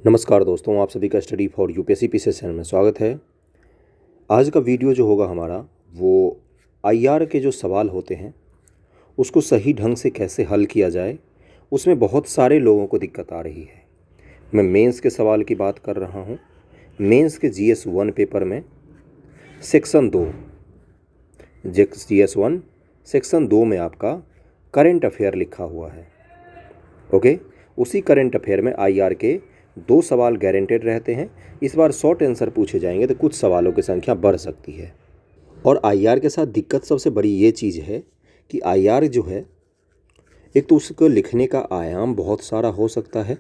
नमस्कार दोस्तों, आप सभी का study for UPSC PCS channel में स्वागत है। आज का वीडियो जो होगा हमारा वो आईआर के जो सवाल होते हैं उसको सही ढंग से कैसे हल किया जाए। उसमें बहुत सारे लोगों को दिक्कत आ रही है। मैं मेंस के सवाल की बात कर रहा हूँ। मेंस के जीएस 1 पेपर में सेक्शन 2 जीएस 1 सेक्शन 2 में आपका करंट अफेयर लिखा हुआ है। ओके, उसी करंट अफेयर में आईआर के 2 सवाल गारंटेड रहते हैं। इस बार शॉर्ट आंसर पूछे जाएंगे तो कुछ सवालों की संख्या बढ़ सकती है। और आईआर के साथ दिक्कत सबसे बड़ी ये चीज़ है कि आईआर जो है, एक तो उसको लिखने का आयाम बहुत सारा हो सकता है,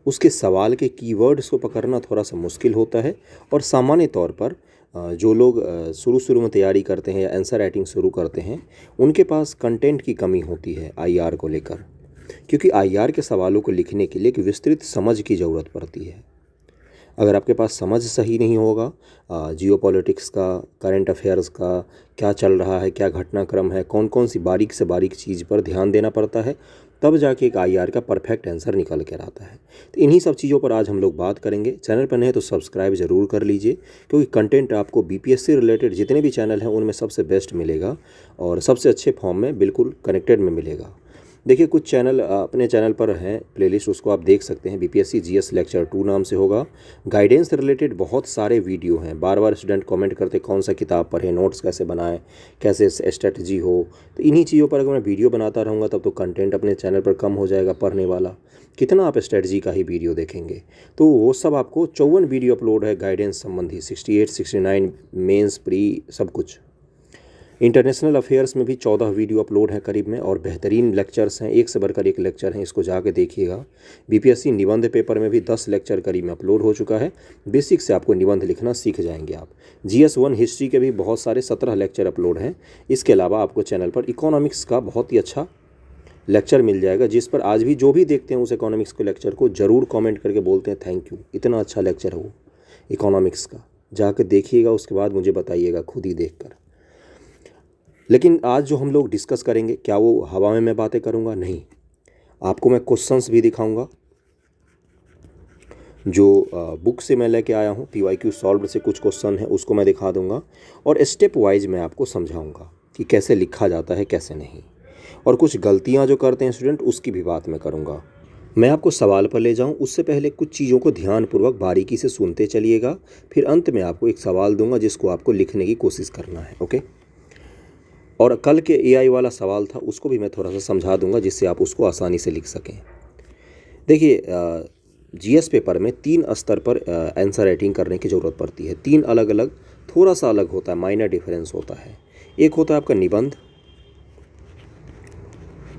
उसके सवाल के कीवर्ड्स को पकड़ना थोड़ा सा मुश्किल होता है। और सामान्य तौर पर जो लोग शुरू में तैयारी करते हैं या आंसर राइटिंग शुरू करते हैं, उनके पास कंटेंट की कमी होती है आईआर को लेकर, क्योंकि आईआर के सवालों को लिखने के लिए एक विस्तृत समझ की ज़रूरत पड़ती है। अगर आपके पास समझ सही नहीं होगा जियोपॉलिटिक्स का, करंट अफेयर्स का, क्या चल रहा है, क्या घटनाक्रम है, कौन कौन सी बारीक से बारीक चीज़ पर ध्यान देना पड़ता है, तब जाके एक आईआर का परफेक्ट आंसर निकल कर आता है। तो इन्हीं सब चीज़ों पर आज हम लोग बात करेंगे। चैनल पर नहीं तो सब्सक्राइब ज़रूर कर लीजिए, क्योंकि कंटेंट आपको बीपीएससी रिलेटेड जितने भी चैनल हैं उनमें सबसे बेस्ट मिलेगा और सबसे अच्छे फॉर्म में बिल्कुल कनेक्टेड में मिलेगा। देखिए, कुछ चैनल अपने चैनल पर हैं प्लेलिस्ट, उसको आप देख सकते हैं। बीपीएससी जीएस लेक्चर 2 नाम से होगा। गाइडेंस रिलेटेड बहुत सारे वीडियो हैं। बार बार स्टूडेंट कमेंट करते कौन सा किताब पढ़ें, नोट्स कैसे बनाएं, कैसे स्ट्रेटजी हो। तो इन्हीं चीज़ों पर अगर मैं वीडियो बनाता रहूँगा तब तो कंटेंट अपने चैनल पर कम हो जाएगा पढ़ने वाला। कितना आप स्ट्रेटजी का ही वीडियो देखेंगे। तो वो सब आपको 54 वीडियो अपलोड है गाइडेंस संबंधी, 68, 69 मेंस प्री सब कुछ। इंटरनेशनल अफेयर्स में भी 14 वीडियो अपलोड हैं करीब में, और बेहतरीन लेक्चर्स हैं, एक से बढ़कर एक लेक्चर हैं, इसको जाके देखिएगा। बीपीएससी निबंध पेपर में भी 10 लेक्चर करीब में अपलोड हो चुका है। बेसिक से आपको निबंध लिखना सीख जाएंगे आप। जीएस 1 हिस्ट्री के भी बहुत सारे 17 लेक्चर अपलोड हैं। इसके अलावा आपको चैनल पर इकोनॉमिक्स का बहुत ही अच्छा लेक्चर मिल जाएगा, जिस पर आज भी जो भी देखते हैं उस इकोनॉमिक्स के लेक्चर को ज़रूर कॉमेंट करके बोलते हैं थैंक यू, इतना अच्छा लेक्चर है वो इकोनॉमिक्स का। जाकर देखिएगा, उसके बाद मुझे बताइएगा खुद ही देख कर। लेकिन आज जो हम लोग डिस्कस करेंगे, क्या वो हवा में मैं बातें करूंगा? नहीं, आपको मैं क्वेश्चंस भी दिखाऊंगा जो बुक से मैं लेके आया हूँ। पीवाईक्यू सॉल्व्ड से कुछ क्वेश्चन है, उसको मैं दिखा दूंगा, और स्टेप वाइज मैं आपको समझाऊंगा कि कैसे लिखा जाता है, कैसे नहीं। और कुछ गलतियाँ जो करते हैं स्टूडेंट, उसकी भी बात मैं करूँगा। मैं आपको सवाल पर ले जाऊँ उससे पहले कुछ चीज़ों को ध्यानपूर्वक बारीकी से सुनते चलिएगा। फिर अंत में आपको एक सवाल दूंगा जिसको आपको लिखने की कोशिश करना है। ओके, और कल के एआई वाला सवाल था, उसको भी मैं थोड़ा सा समझा दूंगा जिससे आप उसको आसानी से लिख सकें। देखिए, जीएस पेपर में 3 स्तर पर आंसर राइटिंग करने की ज़रूरत पड़ती है। 3 अलग अलग, थोड़ा सा अलग होता है, माइनर डिफरेंस होता है। एक होता है आपका निबंध।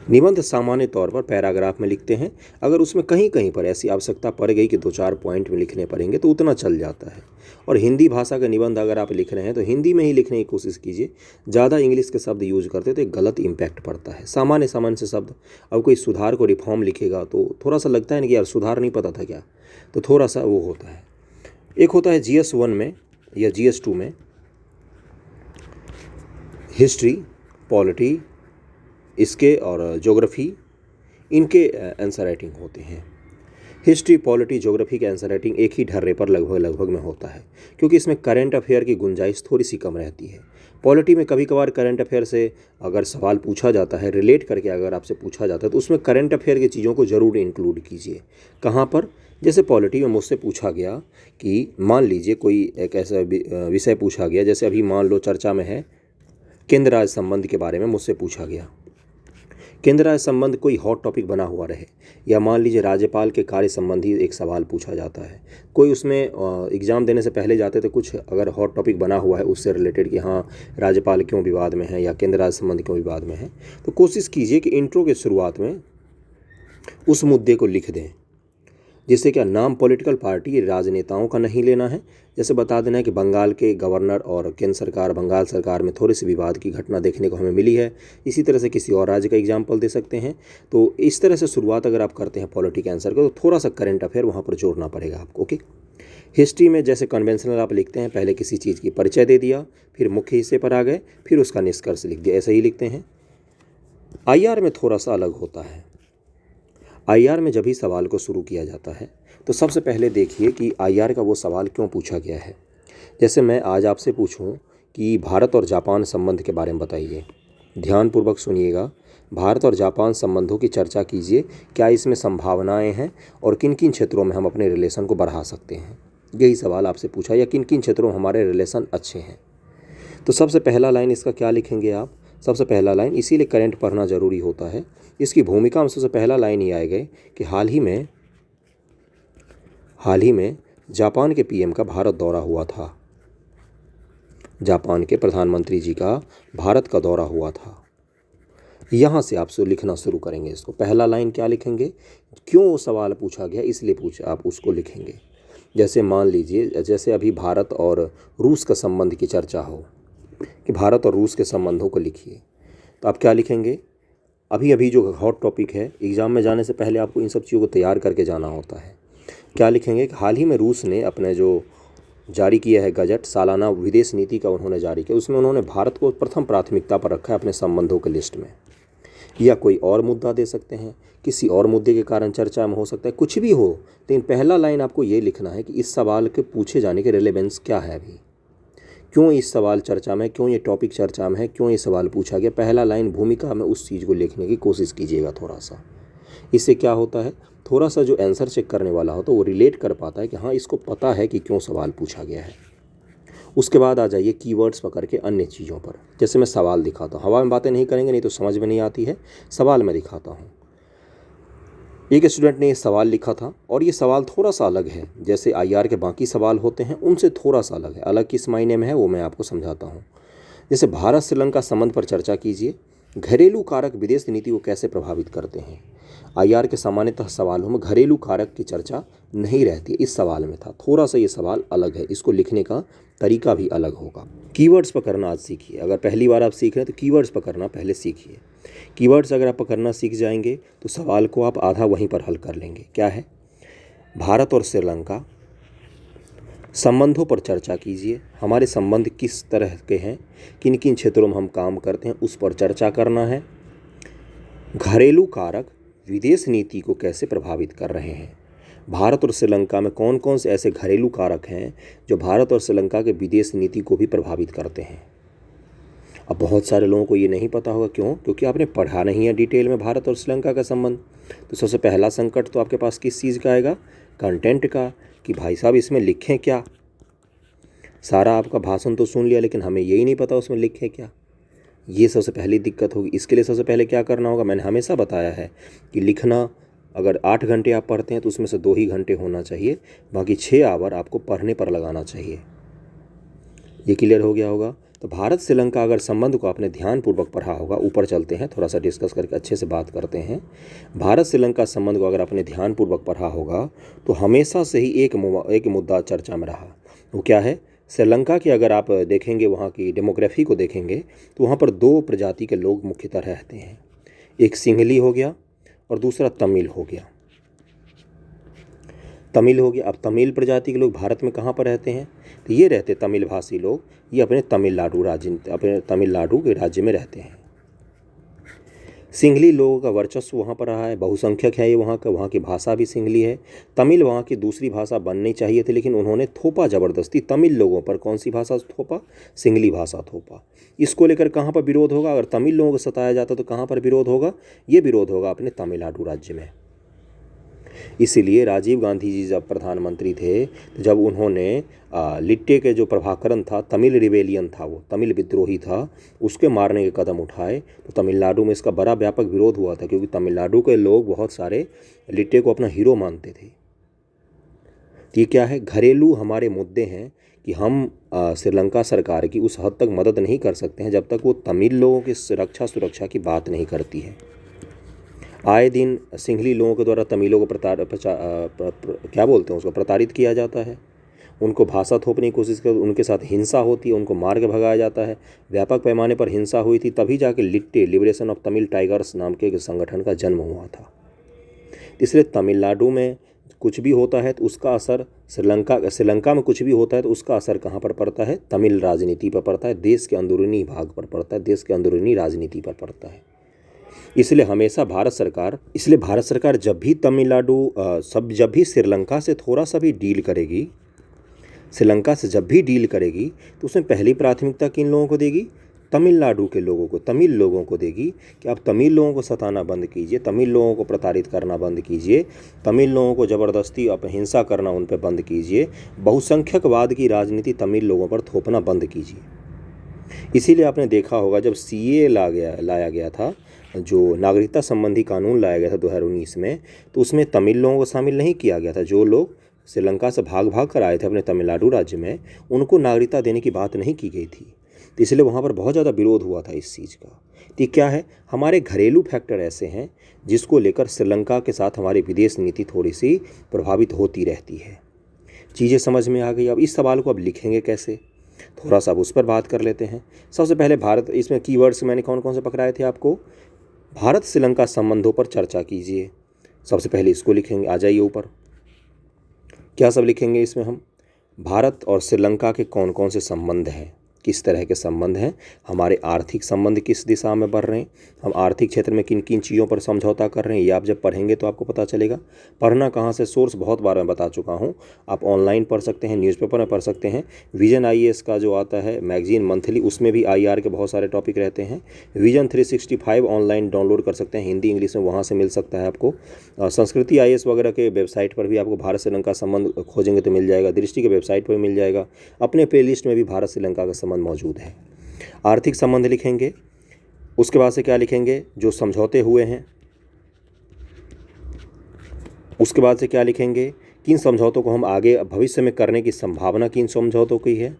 निबंध सामान्य तौर पर पैराग्राफ में लिखते हैं। अगर उसमें कहीं कहीं पर ऐसी आवश्यकता पड़ गई कि 2-4 पॉइंट में लिखने पड़ेंगे तो उतना चल जाता है। और हिंदी भाषा का निबंध अगर आप लिख रहे हैं तो हिंदी में ही लिखने की कोशिश कीजिए। ज़्यादा इंग्लिश के शब्द यूज करते तो एक गलत इम्पैक्ट पड़ता है। सामान्य सामान्य से शब्द, अब कोई सुधार को रिफॉर्म लिखेगा तो थोड़ा सा लगता है ना कि यार सुधार नहीं पता था क्या, तो थोड़ा सा वो होता है। एक होता है जीएस 1 में या जीएस 2 में हिस्ट्री, पॉलिटी, इसके और ज्योग्राफी, इनके आंसर राइटिंग होते हैं। हिस्ट्री, पॉलिटी, ज्योग्राफी के आंसर राइटिंग एक ही ढर्रे पर लगभग में होता है, क्योंकि इसमें करंट अफेयर की गुंजाइश थोड़ी सी कम रहती है। पॉलिटी में कभी कभार करंट अफेयर से अगर सवाल पूछा जाता है, रिलेट करके अगर आपसे पूछा जाता है, तो उसमें करंट अफेयर की चीज़ों को ज़रूर इंक्लूड कीजिए। कहाँ पर? जैसे पॉलिटी में मुझसे पूछा गया कि मान लीजिए कोई एक ऐसा विषय पूछा गया, जैसे अभी मान लो चर्चा में है केंद्र राज्य संबंध के बारे में मुझसे पूछा गया। केंद्र राज्य संबंध कोई हॉट टॉपिक बना हुआ रहे, या मान लीजिए राज्यपाल के कार्य संबंधी एक सवाल पूछा जाता है, कोई उसमें एग्ज़ाम देने से पहले जाते तो कुछ अगर हॉट टॉपिक बना हुआ है उससे रिलेटेड कि हाँ राज्यपाल क्यों विवाद में है या केंद्र राज्य संबंध क्यों विवाद में है, तो कोशिश कीजिए कि इंट्रो के शुरुआत में उस मुद्दे को लिख दें, जिससे क्या नाम पॉलिटिकल पार्टी राजनेताओं का नहीं लेना है। जैसे बता देना है कि बंगाल के गवर्नर और केंद्र सरकार, बंगाल सरकार में थोड़ी सी विवाद की घटना देखने को हमें मिली है। इसी तरह से किसी और राज्य का एग्जाम्पल दे सकते हैं। तो इस तरह से शुरुआत अगर आप करते हैं पॉलिटी के आंसर को, तो थोड़ा सा करंट अफेयर वहाँ पर जोड़ना पड़ेगा आपको। ओके, हिस्ट्री में जैसे कन्वेंशनल आप लिखते हैं, पहले किसी चीज़ की परिचय दे दिया, फिर मुख्य हिस्से पर आ गए, फिर उसका निष्कर्ष लिख दिया, ऐसे ही लिखते हैं। आईआर में थोड़ा सा अलग होता है। आईआर में जब भी सवाल को शुरू किया जाता है तो सबसे पहले देखिए कि आईआर का वो सवाल क्यों पूछा गया है। जैसे मैं आज आपसे पूछूं कि भारत और जापान संबंध के बारे में बताइए, ध्यानपूर्वक सुनिएगा। भारत और जापान संबंधों की चर्चा कीजिए, क्या इसमें संभावनाएं हैं और किन किन क्षेत्रों में हम अपने रिलेशन को बढ़ा सकते हैं, यही सवाल आपसे पूछा, या किन किन क्षेत्रों में हमारे रिलेशन अच्छे हैं। तो सबसे पहला लाइन इसका क्या लिखेंगे आप? सबसे पहला लाइन, इसीलिए करंट पढ़ना ज़रूरी होता है, इसकी भूमिका में सबसे पहला लाइन ही आएगा कि हाल ही में जापान के पीएम का भारत दौरा हुआ था। जापान के प्रधानमंत्री जी का भारत का दौरा हुआ था। यहाँ से आप लिखना शुरू करेंगे इसको। पहला लाइन क्या लिखेंगे? क्यों सवाल पूछा गया इसलिए पूछा, आप उसको लिखेंगे। जैसे मान लीजिए, जैसे अभी भारत और रूस का संबंध की चर्चा हो कि भारत और रूस के संबंधों को लिखिए, तो आप क्या लिखेंगे? अभी अभी जो हॉट टॉपिक है, एग्ज़ाम में जाने से पहले आपको इन सब चीज़ों को तैयार करके जाना होता है। क्या लिखेंगे कि हाल ही में रूस ने अपने जो जारी किया है गजट, सालाना विदेश नीति का उन्होंने जारी किया, उसमें उन्होंने भारत को प्रथम प्राथमिकता पर रखा है अपने संबंधों के लिस्ट में। या कोई और मुद्दा दे सकते हैं, किसी और मुद्दे के कारण चर्चा में हो सकता है, कुछ भी हो, लेकिन पहला लाइन आपको ये लिखना है कि इस सवाल के पूछे जाने के रिलेवेंस क्या है, अभी क्यों इस सवाल चर्चा में, क्यों ये टॉपिक चर्चा में है, क्यों ये सवाल पूछा गया। पहला लाइन भूमिका में उस चीज़ को लिखने की कोशिश कीजिएगा थोड़ा सा। इससे क्या होता है, थोड़ा सा जो आंसर चेक करने वाला हो तो वो रिलेट कर पाता है कि हाँ, इसको पता है कि क्यों सवाल पूछा गया है। उसके बाद आ जाइए कीवर्ड्स पकड़ के अन्य चीज़ों पर। जैसे मैं सवाल दिखाता हूँ, हवा में बातें नहीं करेंगे, नहीं तो समझ में नहीं आती है। सवाल मैं दिखाता हूँ। एक स्टूडेंट ने ये सवाल लिखा था और ये सवाल थोड़ा सा अलग है, जैसे आईआर के बाकी सवाल होते हैं उनसे थोड़ा सा अलग है। अलग किस मायने में है वो मैं आपको समझाता हूँ। जैसे भारत श्रीलंका संबंध पर चर्चा कीजिए, घरेलू कारक विदेश नीति को कैसे प्रभावित करते हैं। आईआर के सामान्यतः सवालों में घरेलू कारक की चर्चा नहीं रहती है, इस सवाल में था। थोड़ा सा ये सवाल अलग है, इसको लिखने का तरीका भी अलग होगा। कीवर्ड्स पकड़ना आज सीखिए। अगर पहली बार आप सीख रहे हैं तो कीवर्ड्स पकड़ना पहले सीखिए। कीवर्ड्स अगर आप पकड़ना सीख जाएंगे तो सवाल को आप आधा वहीं पर हल कर लेंगे। क्या है? भारत और श्रीलंका संबंधों पर चर्चा कीजिए। हमारे संबंध किस तरह के हैं, किन किन क्षेत्रों में हम काम करते हैं, उस पर चर्चा करना है। घरेलू कारक विदेश नीति को कैसे प्रभावित कर रहे हैं। भारत और श्रीलंका में कौन कौन से ऐसे घरेलू कारक हैं जो भारत और श्रीलंका के विदेश नीति को भी प्रभावित करते हैं। अब बहुत सारे लोगों को ये नहीं पता होगा, क्यों? क्योंकि आपने पढ़ा नहीं है डिटेल में भारत और श्रीलंका का संबंध। तो सबसे पहला संकट तो आपके पास किस चीज़ का आएगा? कंटेंट का, कि भाई साहब इसमें लिखें क्या। सारा आपका भाषण तो सुन लिया, लेकिन हमें यही नहीं पता उसमें लिखें क्या। ये सबसे पहली दिक्कत होगी। इसके लिए सबसे पहले क्या करना होगा? मैंने हमेशा बताया है कि लिखना, अगर 8 घंटे आप पढ़ते हैं तो उसमें से 2 ही घंटे होना चाहिए, बाकी 6 आवर आपको पढ़ने पर लगाना चाहिए। ये क्लियर हो गया होगा। तो भारत श्रीलंका अगर संबंध को आपने ध्यानपूर्वक पढ़ा होगा, ऊपर चलते हैं, थोड़ा सा डिस्कस करके अच्छे से बात करते हैं। भारत श्रीलंका संबंध को अगर आपने ध्यानपूर्वक पढ़ा होगा तो हमेशा से ही एक मुद्दा चर्चा में रहा। वो क्या है? श्रीलंका की अगर आप देखेंगे, वहाँ की डेमोग्राफी को देखेंगे तो वहाँ पर 2 प्रजाति के लोग मुख्यतः रहते हैं। एक सिंहली हो गया और दूसरा तमिल हो गया। तमिल हो गया। अब तमिल प्रजाति के लोग भारत में कहाँ पर रहते हैं? तो ये रहते तमिल भाषी लोग, ये अपने तमिलनाडु के राज्य में रहते हैं। सिंहली लोगों का वर्चस्व वहाँ पर रहा है, बहुसंख्यक है ये वहाँ की भाषा भी सिंहली है। तमिल वहाँ की दूसरी भाषा बननी चाहिए थी, लेकिन उन्होंने थोपा ज़बरदस्ती तमिल लोगों पर। कौन सी भाषा थोपा? सिंहली भाषा थोपा। इसको लेकर कहाँ पर विरोध होगा? अगर तमिल लोगों को सताया जाता तो कहाँ पर विरोध होगा? ये विरोध होगा अपने तमिलनाडु राज्य में। इसीलिए राजीव गांधी जी जब प्रधानमंत्री थे, जब उन्होंने लिट्टे के जो प्रभाकरण था, तमिल रिबेलियन था, वो तमिल विद्रोही था, उसके मारने के कदम उठाए, तो तमिलनाडु में इसका बड़ा व्यापक विरोध हुआ था, क्योंकि तमिलनाडु के लोग बहुत सारे लिट्टे को अपना हीरो मानते थे। ये क्या है? घरेलू हमारे मुद्दे हैं कि हम श्रीलंका सरकार की उस हद तक मदद नहीं कर सकते हैं जब तक वो तमिल लोगों की सुरक्षा की बात नहीं करती है। आए दिन सिंहली लोगों के द्वारा तमिलों को प्रताड़ित किया जाता है, उनको भाषा थोपने की कोशिश कर, उनके साथ हिंसा होती है, उनको मार के भगाया जाता है। व्यापक पैमाने पर हिंसा हुई थी, तभी जाके लिट्टे लिबरेशन ऑफ तमिल टाइगर्स नाम के एक संगठन का जन्म हुआ था। इसलिए तमिलनाडु में कुछ भी होता है तो उसका असर श्रीलंका में कुछ भी होता है तो उसका असर कहाँ पर पड़ता है? तमिल राजनीति पर पड़ता है, देश के अंदरूनी भाग पर पड़ता है, देश के अंदरूनी राजनीति पर पड़ता है। इसलिए भारत सरकार जब भी जब भी श्रीलंका से थोड़ा सा भी डील करेगी, श्रीलंका से जब भी डील करेगी, तो उसमें पहली प्राथमिकता किन लोगों को देगी? तमिलनाडु के लोगों को, तमिल लोगों को देगी कि आप तमिल लोगों को सताना बंद कीजिए, तमिल लोगों को प्रताड़ित करना बंद कीजिए, तमिल लोगों को ज़बरदस्ती अपहिंसा करना उन पर बंद कीजिए, बहुसंख्यकवाद की राजनीति तमिल लोगों पर थोपना बंद कीजिए। इसीलिए आपने देखा होगा जब CAA लाया गया था, जो नागरिकता संबंधी कानून लाया गया था 2019 में, तो उसमें तमिल लोगों को शामिल नहीं किया गया था। जो लोग श्रीलंका से भाग भाग कर आए थे अपने तमिलनाडु राज्य में, उनको नागरिकता देने की बात नहीं की गई थी। तो इसलिए वहाँ पर बहुत ज़्यादा विरोध हुआ था इस चीज़ का। तो क्या है, हमारे घरेलू फैक्टर ऐसे हैं जिसको लेकर श्रीलंका के साथ हमारी विदेश नीति थोड़ी सी प्रभावित होती रहती है। चीज़ें समझ में आ गई। अब इस सवाल को अब लिखेंगे कैसे, थोड़ा सा अब उस पर बात कर लेते हैं। सबसे पहले भारत, इसमें कीवर्ड्स मैंने कौन कौन से पकड़ाए थे आपको? भारत श्रीलंका संबंधों पर चर्चा कीजिए, सबसे पहले इसको लिखेंगे। आ जाइए ऊपर, क्या सब लिखेंगे इसमें हम? भारत और श्रीलंका के कौन कौन से संबंध हैं, किस तरह के संबंध हैं, हमारे आर्थिक संबंध किस दिशा में बढ़ रहे हैं, हम आर्थिक क्षेत्र में किन किन चीज़ों पर समझौता कर रहे हैं, ये आप जब पढ़ेंगे तो आपको पता चलेगा। पढ़ना कहाँ से, सोर्स बहुत बार मैं बता चुका हूँ, आप ऑनलाइन पढ़ सकते हैं, न्यूज़पेपर में पढ़ सकते हैं। विजन IAS का जो आता है मैगजीन मंथली, उसमें भी IR के बहुत सारे टॉपिक रहते हैं। विजन 365 ऑनलाइन डाउनलोड कर सकते हैं, हिंदी इंग्लिश में, वहाँ से मिल सकता है आपको। संस्कृति IAS वगैरह के वेबसाइट पर भी आपको भारत श्रीलंका संबंध खोजेंगे तो मिल जाएगा, दृष्टि के वेबसाइट पर मिल जाएगा। अपने प्लेलिस्ट में भी भारत श्रीलंका का संबंध मौजूद है। आर्थिक संबंध लिखेंगे, उसके बाद से क्या लिखेंगे? जो समझौते हुए हैं। उसके बाद से क्या लिखेंगे? किन समझौतों को हम आगे भविष्य में करने की संभावना किन समझौतों की है,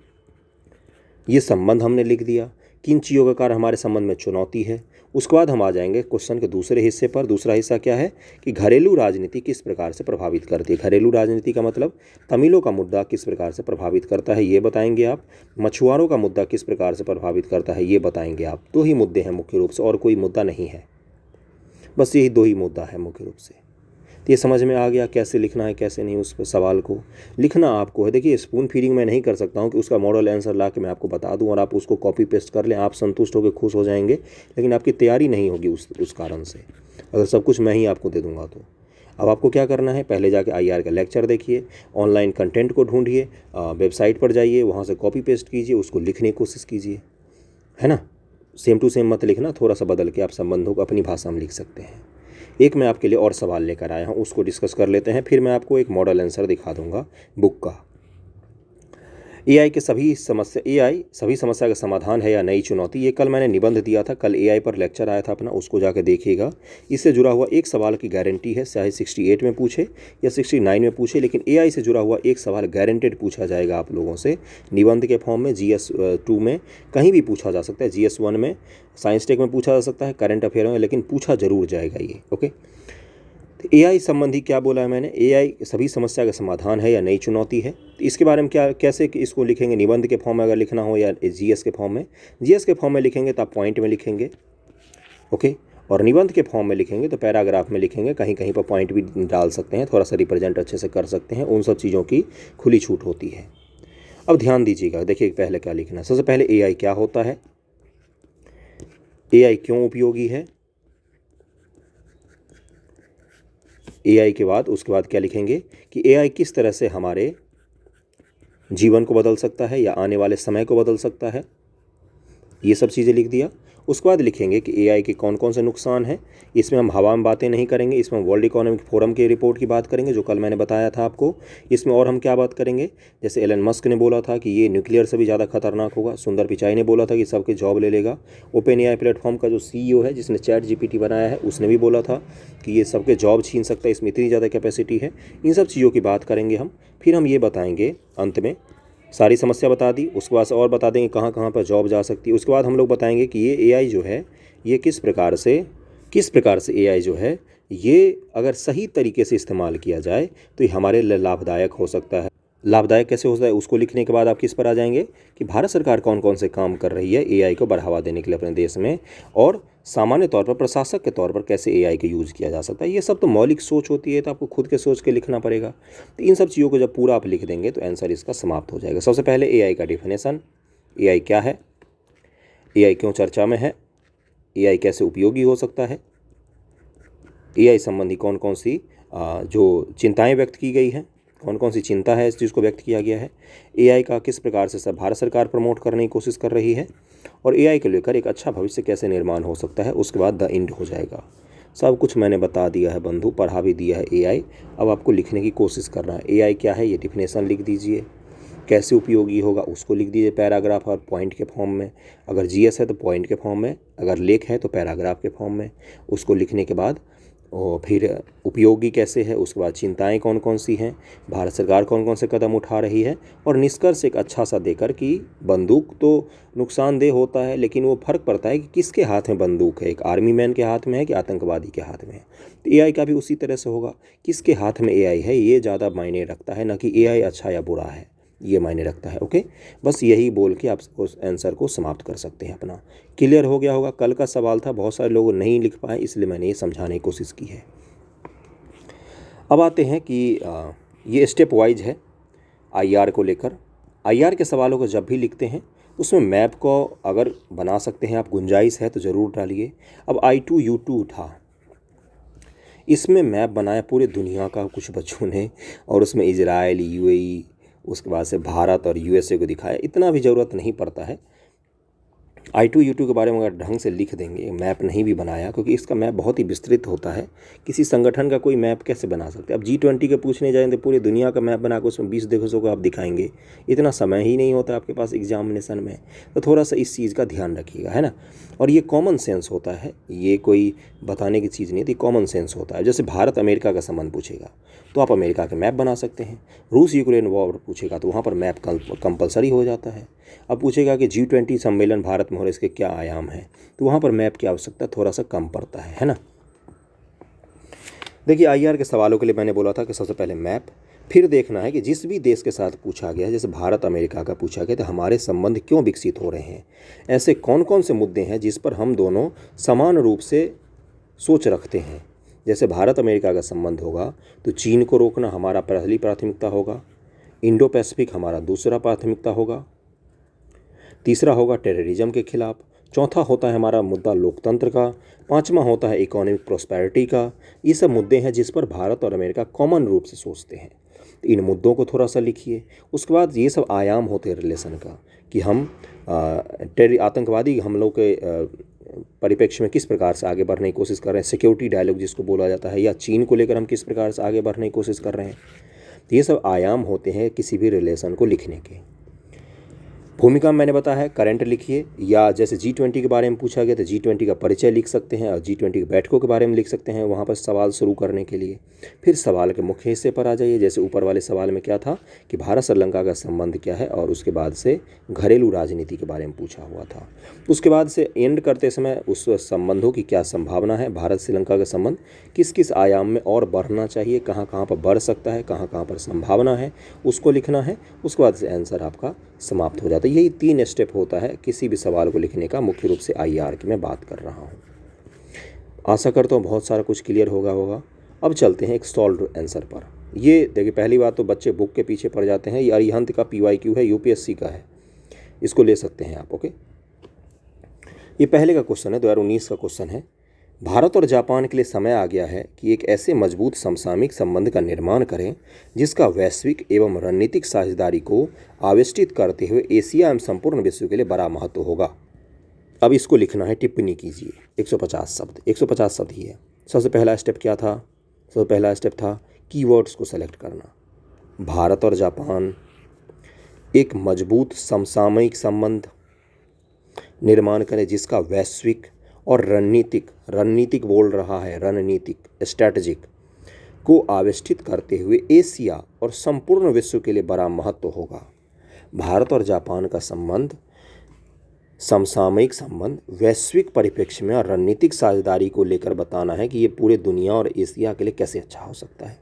ये संबंध हमने लिख दिया। किन चीज़ों के कारण हमारे संबंध में चुनौती है। उसके बाद हम आ जाएंगे क्वेश्चन के दूसरे हिस्से पर। दूसरा हिस्सा क्या है कि घरेलू राजनीति किस प्रकार से प्रभावित करती है। घरेलू राजनीति का मतलब तमिलों का मुद्दा किस प्रकार से प्रभावित करता है, ये बताएंगे आप। मछुआरों का मुद्दा किस प्रकार से प्रभावित करता है, ये बताएंगे आप। 2 ही मुद्दे हैं मुख्य रूप से, और कोई मुद्दा नहीं है, बस यही 2 ही मुद्दा है मुख्य रूप से। तो ये समझ में आ गया कैसे लिखना है कैसे नहीं। उस सवाल को लिखना आपको है। देखिए, स्पून फीडिंग मैं नहीं कर सकता हूँ कि उसका मॉडल आंसर ला के मैं आपको बता दूँ और आप उसको कॉपी पेस्ट कर लें, आप संतुष्ट होकर खुश हो जाएंगे, लेकिन आपकी तैयारी नहीं होगी उस कारण से, अगर सब कुछ मैं ही आपको दे दूँगा तो। अब आपको क्या करना है, पहले जाके IR का लेक्चर देखिए, ऑनलाइन कंटेंट को ढूंढिए, वेबसाइट पर जाइए, वहाँ से कॉपी पेस्ट कीजिए, उसको लिखने की कोशिश कीजिए, है ना। सेम टू सेम मत लिखना, थोड़ा सा बदल के आप संबंधों को अपनी भाषा में लिख सकते हैं। एक मैं आपके लिए और सवाल लेकर आया हूँ, उसको डिस्कस कर लेते हैं, फिर मैं आपको एक मॉडल आंसर दिखा दूंगा बुक का। AI सभी समस्या का समाधान है या नई चुनौती। ये कल मैंने निबंध दिया था, कल AI पर लेक्चर आया था अपना, उसको जाकर देखिएगा। इससे जुड़ा हुआ एक सवाल की गारंटी है, चाहे 68 में पूछे या 69 में पूछे, लेकिन AI से जुड़ा हुआ एक सवाल गारंटेड पूछा जाएगा आप लोगों से, निबंध के फॉर्म में, GS 2 में, कहीं भी पूछा जा सकता है, GS 1 में, साइंस टेक में पूछा जा सकता है, करंट अफेयर में, लेकिन पूछा जरूर जाएगा ये। ओके, तो AI संबंधी क्या बोला है मैंने, AI सभी समस्या का समाधान है या नई चुनौती है। तो इसके बारे में कैसे इसको लिखेंगे, निबंध के फॉर्म में अगर लिखना हो या GS के फॉर्म में। GS के फॉर्म में लिखेंगे तो आप पॉइंट में लिखेंगे, ओके, और निबंध के फॉर्म में लिखेंगे तो पैराग्राफ में लिखेंगे, कहीं कहीं पर पॉइंट भी डाल सकते हैं, थोड़ा सा रिप्रेजेंट अच्छे से कर सकते हैं, उन सब चीज़ों की खुली छूट होती है। अब ध्यान दीजिएगा, देखिए पहले क्या लिखना है। सबसे पहले AI क्या होता है, AI क्यों उपयोगी है, AI के बाद उसके बाद क्या लिखेंगे कि AI किस तरह से हमारे जीवन को बदल सकता है या आने वाले समय को बदल सकता है, ये सब चीज़ें लिख दिया। उसके बाद लिखेंगे कि AI के कौन कौन से नुकसान हैं। इसमें हम हवा में बातें नहीं करेंगे, इसमें वर्ल्ड इकोनॉमिक फोरम की रिपोर्ट की बात करेंगे जो कल मैंने बताया था आपको। इसमें और हम क्या बात करेंगे, जैसे एलन मस्क ने बोला था कि ये न्यूक्लियर से भी ज़्यादा खतरनाक होगा, सुंदर पिचाई ने बोला था कि सबके जॉब ले लेगा, ओपन AI प्लेटफॉर्म का जो CEO है जिसने ChatGPT बनाया है, उसने भी बोला था कि ये सबके जॉब छीन सकता है, इसमें इतनी ज़्यादा कैपेसिटी है। इन सब चीज़ों की बात करेंगे हम। फिर हम ये बताएंगे, अंत में सारी समस्या बता दी, उसके बाद और बता देंगे कहाँ कहाँ पर जॉब जा सकती है। उसके बाद हम लोग बताएंगे कि ये AI जो है ये किस प्रकार से AI जो है ये अगर सही तरीके से इस्तेमाल किया जाए तो ये हमारे लिए लाभदायक हो सकता है। लाभदायक कैसे होता है, उसको लिखने के बाद आप किस पर आ जाएंगे कि भारत सरकार कौन कौन से काम कर रही है AI को बढ़ावा देने के लिए अपने देश में, और सामान्य तौर पर प्रशासक के तौर पर कैसे AI का यूज़ किया जा सकता है। ये सब तो मौलिक सोच होती है, तो आपको खुद के सोच के लिखना पड़ेगा। तो इन सब चीज़ों को जब पूरा आप लिख देंगे तो आंसर इसका समाप्त हो जाएगा। सबसे पहले AI का डिफिनेशन, AI क्या है, AI क्यों चर्चा में है, AI कैसे उपयोगी हो सकता है, एआई संबंधी कौन कौन सी जो चिंताएं व्यक्त की गई हैं, कौन कौन सी चिंता है इस चीज़ को व्यक्त किया गया है, एआई का किस प्रकार से भारत सरकार प्रमोट करने की कोशिश कर रही है, और एआई को लेकर एक अच्छा भविष्य कैसे निर्माण हो सकता है, उसके बाद द एंड हो जाएगा। सब कुछ मैंने बता दिया है बंधु, पढ़ा भी दिया है एआई। अब आपको लिखने की कोशिश करना है। एआई क्या है ये डिफिनेशन लिख दीजिए, कैसे उपयोगी होगा उसको लिख दीजिए पैराग्राफ और पॉइंट के फॉर्म में। अगर जीएस है तो पॉइंट के फॉर्म में, अगर लेख है तो पैराग्राफ के फॉर्म में। उसको लिखने के बाद और फिर उपयोगी कैसे है, उसके बाद चिंताएं कौन कौन सी हैं, भारत सरकार कौन कौन से कदम उठा रही है, और निष्कर्ष एक अच्छा सा देकर कि बंदूक तो नुकसानदेह होता है, लेकिन वो फर्क पड़ता है कि किसके हाथ में बंदूक है, एक आर्मी मैन के हाथ में है कि आतंकवादी के हाथ में है। तो एआई का भी उसी तरह से होगा, किसके हाथ में एआई है ये ज़्यादा मायने रखता है, ना कि एआई अच्छा या बुरा है ये मायने रखता है। ओके, बस यही बोल के आप उस आंसर को समाप्त कर सकते हैं अपना। क्लियर हो गया होगा। कल का सवाल था, बहुत सारे लोग नहीं लिख पाए, इसलिए मैंने ये समझाने की कोशिश की है। अब आते हैं कि ये स्टेप वाइज है आईआर को लेकर। आईआर के सवालों को जब भी लिखते हैं उसमें मैप को अगर बना सकते हैं आप, गुंजाइश है तो ज़रूर डालिए। अब I2U2 था, इसमें मैप बनाया पूरे दुनिया का कुछ बच्चों ने, और उसमें इजराइल, यूएई, उसके बाद से भारत और यूएसए को दिखाया। इतना भी ज़रूरत नहीं पड़ता है। I2U2 के बारे में अगर ढंग से लिख देंगे, मैप नहीं भी बनाया, क्योंकि इसका मैप बहुत ही विस्तृत होता है, किसी संगठन का कोई मैप कैसे बना सकते। अब G20 के पूछने जाएंगे तो पूरी दुनिया का मैप बना कर उसमें 20 देशों को आप दिखाएंगे, इतना समय ही नहीं होता आपके पास एग्जामिनेशन में। तो थोड़ा सा इस चीज़ का ध्यान रखिएगा, है ना। और ये कॉमन सेंस होता है, ये कोई बताने की चीज़ नहीं थी, कॉमन सेंस होता है। जैसे भारत अमेरिका का संबंध पूछेगा तो आप अमेरिका के मैप बना सकते हैं। रूस यूक्रेन वॉर पूछेगा तो वहाँ पर मैप कंपलसरी हो जाता है। अब पूछेगा कि G20 सम्मेलन भारत में हो रहे, इसके क्या आयाम हैं, तो वहाँ पर मैप की आवश्यकता थोड़ा सा कम पड़ता है ना। देखिए आईआर के सवालों के लिए मैंने बोला था कि सबसे पहले मैप, फिर देखना है कि जिस भी देश के साथ पूछा गया है, जैसे भारत अमेरिका का पूछा गया, तो हमारे संबंध क्यों विकसित हो रहे हैं, ऐसे कौन कौन से मुद्दे हैं जिस पर हम दोनों समान रूप से सोच रखते हैं। जैसे भारत अमेरिका का संबंध होगा तो चीन को रोकना हमारा पहली प्राथमिकता होगा, इंडो पैसिफिक हमारा दूसरा प्राथमिकता होगा, तीसरा होगा टेररिज्म के खिलाफ, चौथा होता है हमारा मुद्दा लोकतंत्र का, पांचवा होता है इकोनॉमिक प्रॉस्पेरिटी का। ये सब मुद्दे हैं जिस पर भारत और अमेरिका कॉमन रूप से सोचते हैं। तो इन मुद्दों को थोड़ा सा लिखिए। उसके बाद ये सब आयाम होते हैं रिलेशन का, कि हम आतंकवादी हमलों के परिप्रेक्ष्य में किस प्रकार से आगे बढ़ने की कोशिश कर रहे हैं, सिक्योरिटी डायलॉग जिसको बोला जाता है, या चीन को लेकर हम किस प्रकार से आगे बढ़ने की कोशिश कर रहे हैं। तो ये सब आयाम होते हैं किसी भी रिलेशन को लिखने के। भूमिका मैंने बताया है, करंट लिखिए, या जैसे G20 के बारे में पूछा गया तो G20 का परिचय लिख सकते हैं, और G20 के बैठकों के बारे में लिख सकते हैं वहाँ पर सवाल शुरू करने के लिए। फिर सवाल के मुख्य हिस्से पर आ जाइए। जैसे ऊपर वाले सवाल में क्या था कि भारत श्रीलंका का संबंध क्या है, और उसके बाद से घरेलू राजनीति के बारे में पूछा हुआ था। उसके बाद से एंड करते समय उस संबंधों की क्या संभावना है, भारत श्रीलंका का संबंध किस किस आयाम में और बढ़ना चाहिए, कहाँ कहाँ पर बढ़ सकता है, कहाँ कहाँ पर संभावना है, उसको लिखना है। उसके बाद से आंसर आपका समाप्त हो जाता है। यही 3 स्टेप होता है किसी भी सवाल को लिखने का, मुख्य रूप से आईआर की मैं बात कर रहा हूँ। आशा करता हूँ बहुत सारा कुछ क्लियर होगा। अब चलते हैं एक सॉल्व आंसर पर। ये देखिए, पहली बात तो बच्चे बुक के पीछे पड़ जाते हैं। ये अरिहंत का PYQ है, UPSC का है, इसको ले सकते हैं आप। ओके, ये पहले का क्वेश्चन है, 2019 का क्वेश्चन है। भारत और जापान के लिए समय आ गया है कि एक ऐसे मजबूत समसामयिक संबंध का निर्माण करें जिसका वैश्विक एवं रणनीतिक साझेदारी को आविष्टित करते हुए एशिया एवं संपूर्ण विश्व के लिए बड़ा महत्व होगा। अब इसको लिखना है, टिप्पणी कीजिए। 150 शब्द, 150 शब्द ही है। सबसे पहला स्टेप क्या था? सबसे पहला स्टेप था कीवर्ड्स को सेलेक्ट करना। भारत और जापान एक मजबूत समसामयिक संबंध निर्माण करें जिसका वैश्विक और रणनीतिक बोल रहा है, रणनीतिक स्ट्रैटेजिक को आविष्टित करते हुए एशिया और संपूर्ण विश्व के लिए बड़ा महत्व होगा। भारत और जापान का संबंध, समसामयिक संबंध वैश्विक परिप्रेक्ष्य में और रणनीतिक साझेदारी को लेकर बताना है कि ये पूरे दुनिया और एशिया के लिए कैसे अच्छा हो सकता है।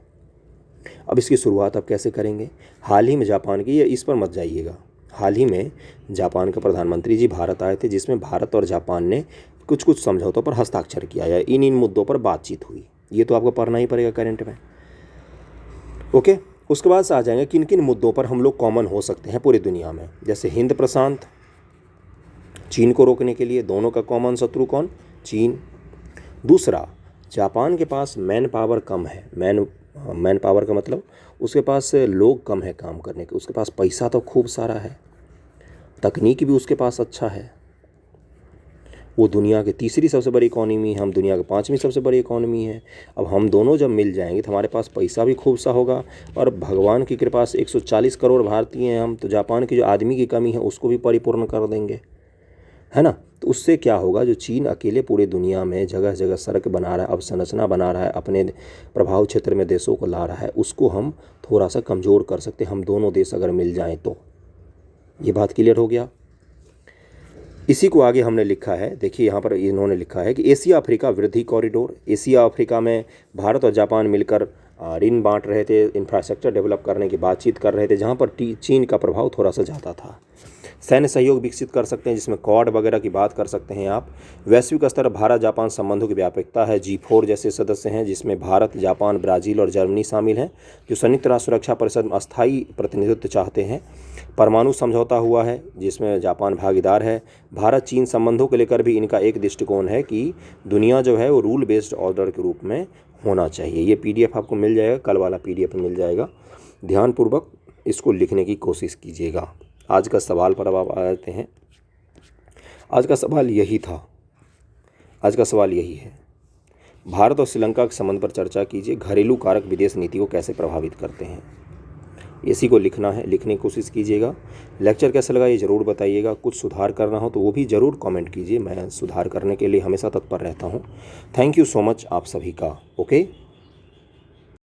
अब इसकी शुरुआत आप कैसे करेंगे? हाल ही में जापान की, ये इस पर मत जाइएगा, हाल ही में जापान के प्रधानमंत्री जी भारत आए थे, जिसमें भारत और जापान ने कुछ कुछ समझौतों पर हस्ताक्षर किया या इन मुद्दों पर बातचीत हुई। ये तो आपको पढ़ना ही पड़ेगा करंट में। ओके, उसके बाद से आ जाएंगे किन किन मुद्दों पर हम लोग कॉमन हो सकते हैं पूरी दुनिया में। जैसे हिंद प्रशांत, चीन को रोकने के लिए, दोनों का कॉमन शत्रु कौन? चीन। दूसरा, जापान के पास मैन पावर कम है। मैन पावर का मतलब उसके पास लोग कम है काम करने के, उसके पास पैसा तो खूब सारा है, तकनीक भी उसके पास अच्छा है। वो दुनिया की तीसरी सबसे बड़ी इकॉनमी है, हम दुनिया की पांचवीं सबसे बड़ी इकॉनमी है। अब हम दोनों जब मिल जाएंगे तो हमारे पास पैसा भी खूब सा होगा, और भगवान की कृपा से 140 करोड़ भारतीय हैं हम, तो जापान की जो आदमी की कमी है उसको भी परिपूर्ण कर देंगे, है ना। तो उससे क्या होगा, जो चीन अकेले पूरे दुनिया में जगह जगह सड़क बना रहा है, अवसंरचना बना रहा है, अपने प्रभाव क्षेत्र में देशों को ला रहा है, उसको हम थोड़ा सा कमज़ोर कर सकते हैं, हम दोनों देश अगर मिल जाएं तो। ये बात क्लियर हो गया। इसी को आगे हमने लिखा है, देखिए यहाँ पर इन्होंने लिखा है कि एशिया अफ्रीका वृद्धि कॉरिडोर। एशिया अफ्रीका में भारत और जापान मिलकर ऋण बांट रहे थे, इंफ्रास्ट्रक्चर डेवलप करने की बातचीत कर रहे थे, जहाँ पर चीन का प्रभाव थोड़ा सा ज़्यादा था। सैन्य सहयोग विकसित कर सकते हैं, जिसमें क्वाड वगैरह की बात कर सकते हैं आप। वैश्विक स्तर भारत जापान संबंधों की व्यापकता है। G4 जैसे सदस्य हैं, जिसमें भारत, जापान, ब्राज़ील और जर्मनी शामिल हैं, जो संयुक्त राष्ट्र सुरक्षा परिषद में अस्थायी प्रतिनिधित्व चाहते हैं। परमाणु समझौता हुआ है, जिसमें जापान भागीदार है। भारत चीन संबंधों को लेकर भी इनका एक दृष्टिकोण है कि दुनिया जो है वो रूल बेस्ड ऑर्डर के रूप में होना चाहिए। ये PDF आपको मिल जाएगा, कल वाला PDF मिल जाएगा, ध्यानपूर्वक इसको लिखने की कोशिश कीजिएगा। आज का सवाल पर अब आप आ जाते हैं। आज का सवाल यही था, आज का सवाल यही है, भारत और श्रीलंका के संबंध पर चर्चा कीजिए, घरेलू कारक विदेश नीति को कैसे प्रभावित करते हैं। इसी को लिखना है, लिखने की कोशिश कीजिएगा। लेक्चर कैसा लगा ये ज़रूर बताइएगा। कुछ सुधार करना हो तो वो भी ज़रूर कमेंट कीजिए, मैं सुधार करने के लिए हमेशा तत्पर रहता हूँ। थैंक यू सो मच आप सभी का। ओके।